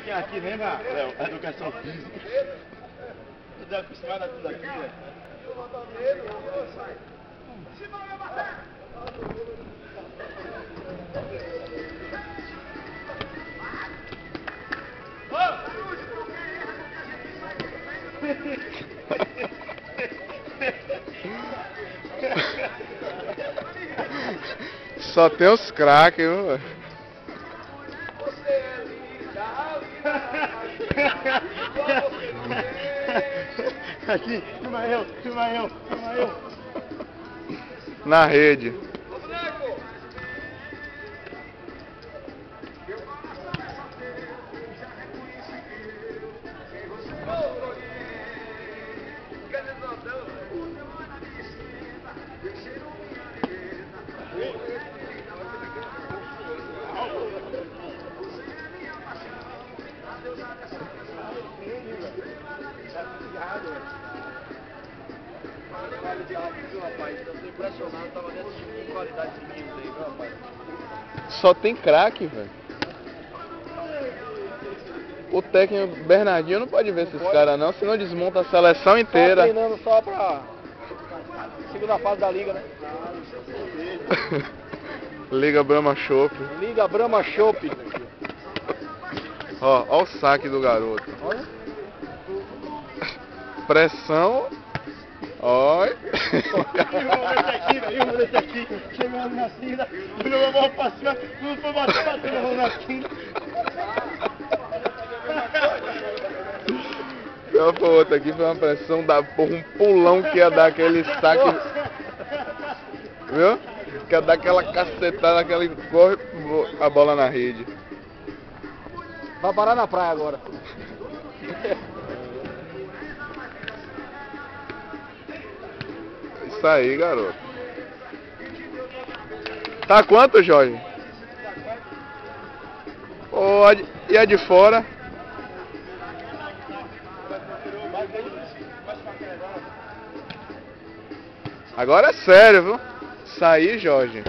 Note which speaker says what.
Speaker 1: pouquinho aqui, lembra, Léo? Educação física. Eu tô acostumado a tudo aqui, velho.
Speaker 2: Só tem os craques, viu?
Speaker 1: Aqui, filma eu.
Speaker 2: Na rede.
Speaker 1: Impressionado, tava vendo a qualidade de meninos aí, viu, rapaz?
Speaker 2: Só tem craque, velho. O técnico Bernardinho não pode ver esses caras não, senão desmonta a seleção inteira.
Speaker 1: Só treinando só pra segunda fase da liga, né?
Speaker 2: Liga Brahma Chopp.
Speaker 1: Liga Brahma Chopp.
Speaker 2: Ó o saque do garoto.
Speaker 1: Olha.
Speaker 2: Pressão. Olha.
Speaker 1: E o moleque aqui, chegou ali na cima, olhou a mão pra cima, não foi batendo a mão na quina.
Speaker 2: Então foi outro aqui, foi uma pressão da porra, um pulão que ia dar aquele saque. Viu? Que ia dar aquela cacetada, aquele corre a bola na rede.
Speaker 1: Vai parar na praia agora.
Speaker 2: Isso aí, garoto. Tá quanto, Jorge? E a de fora? Agora é sério, viu? Isso aí, Jorge.